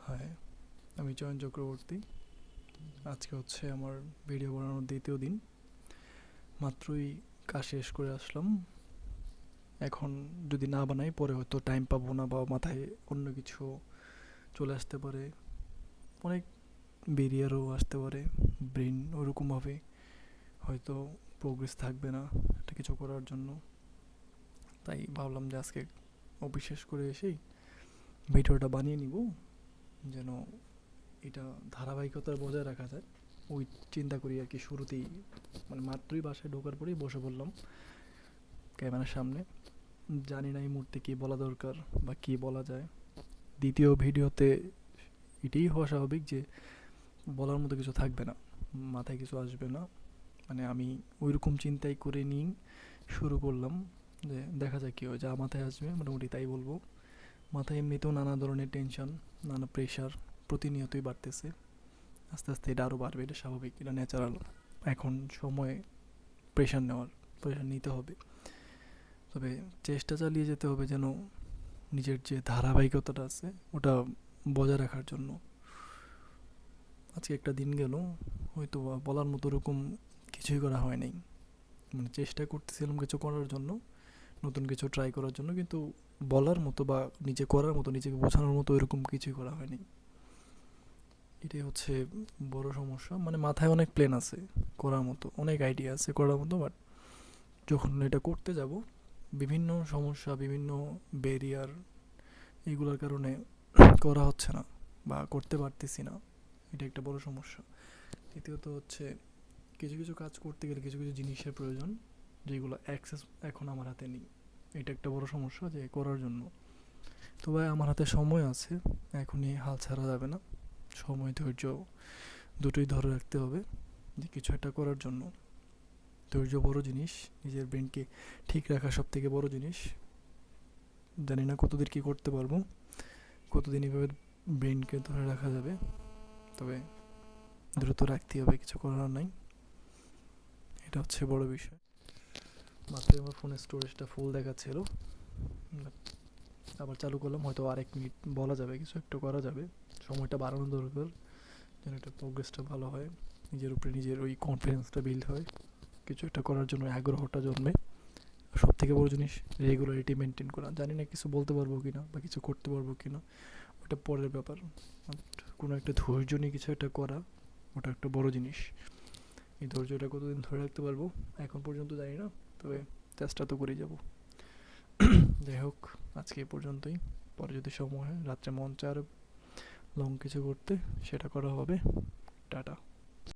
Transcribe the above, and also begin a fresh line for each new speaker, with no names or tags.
High, আমি চয়ন চক্রবর্তী। আজকে হচ্ছে আমার ভিডিও বানানোর দ্বিতীয় দিন। মাত্রই কাজ শেষ করে আসলাম। এখন যদি না বানাই পরে হয়তো টাইম পাবো না, বা মাথায় অন্য কিছু চলে আসতে পারে, অনেক বেরিয়ারও আসতে পারে। ব্রেন ওরকমভাবে হয়তো প্রোগ্রেস থাকবে না একটা কিছু করার জন্য। তাই ভাবলাম যে আজকে অফিস শেষ করে এসেই ভিডিওটা বানিয়ে নিব, যেন এটা ধারাবাহিকতা বজায় রাখা যায়। ওই চিন্তা করি আর কি। শুরুতেই মানে মাত্রই বাসায় ঢোকার পরেই বসে পড়লাম ক্যামেরার সামনে। জানি না এই মুহূর্তে কী বলা দরকার বা কী বলা যায়। দ্বিতীয় ভিডিওতে এটাই হওয়া স্বাভাবিক যে বলার মতো কিছু থাকবে না, মাথায় কিছু আসবে না। মানে আমি ওইরকম চিন্তাই করে নিই শুরু করলাম, যে দেখা যাক কী হয়, যা মাথায় আসবে মোটামুটি তাই বলবো। মাথায় এমনিতেও নানা ধরনের টেনশন, নানা প্রেশার প্রতিনিয়তই বাড়তেছে। আস্তে আস্তে এটা আরও বাড়বে, এটা স্বাভাবিক, এটা ন্যাচারাল। এখন সময় প্রেশার নিতে হবে। তবে চেষ্টা চালিয়ে যেতে হবে যেন নিজের যে ধারাবাহিকতাটা আছে ওটা বজায় রাখার জন্য। আজকে একটা দিন গেল, হয়তো বলার মতো ওরকম কিছুই করা হয় নাই। মানে চেষ্টা করতেছিলাম কিছু করার জন্য, নতুন কিছু ট্রাই করার জন্য, কিন্তু বলার মতো বা নিজে করার মতো, নিজেকে বোঝানোর মতো এরকম কিছুই করা হয়নি। এটাই হচ্ছে বড় সমস্যা। মানে মাথায় অনেক প্ল্যান আছে করার মতো, অনেক আইডিয়া আছে করার মতো, বাট যখন এটা করতে যাব বিভিন্ন সমস্যা, বিভিন্ন ব্যারিয়ার, এইগুলোর কারণে করা হচ্ছে না বা করতে পারতেছি না। এটা একটা বড় সমস্যা। দ্বিতীয়ত হচ্ছে কিছু কিছু কাজ করতে গেলে কিছু কিছু জিনিসের প্রয়োজন, যেগুলো অ্যাক্সেস এখন আমার হাতে নেই। এটা একটা বড় সমস্যা যে করার জন্য। তো ভাই আমার হাতে সময় আছে, এখনই হাল ছাড়া যাবে না। সময় ধৈর্য দুটোই ধরে রাখতে হবে যে কিছু একটা করার জন্য। ধৈর্য বড় জিনিস, নিজের ব্রেনকে ঠিক রাখা সব থেকে বড় জিনিস। জানি না কতদিন কী করতে পারবো, কতদিন এভাবে ব্রেনকে ধরে রাখা যাবে। তবে দ্রুত রাখতেই হবে, কিছু করার নাই। এটা হচ্ছে বড় বিষয়। মাত্র আমার ফোনের স্টোরেজটা ফুল দেখাচ্ছিল, আবার চালু করলাম। হয়তো আরেক মিনিট বলা যাবে, কিছু একটা করা যাবে। সময়টা বাড়ানো দরকার যেন একটা প্রোগ্রেসটা ভালো হয়, নিজের উপরে নিজের ওই কনফিডেন্সটা বিল্ড হয়, কিছু একটা করার জন্য আগ্রহটা জন্মে। সব থেকে বড় জিনিস রেগুলারিটি মেনটেন করা। জানি না কিছু বলতে পারবো কিনা বা কিছু করতে পারবো কিনা, ওটা পরের ব্যাপার। কোনো একটা ধৈর্য নিয়ে কিছু একটা করা, ওটা একটা বড় জিনিস। এই ধৈর্যটা কতদিন ধরে রাখতে পারবো এখন পর্যন্ত জানি না, তবে চেষ্টা তো করেই যাব। যাই হোক, আজকে এই পর্যন্তই। পরে যদি সময় হয়, রাত্রে মন চায় আরও লং কিছু করতে, সেটা করা হবে। টাটা।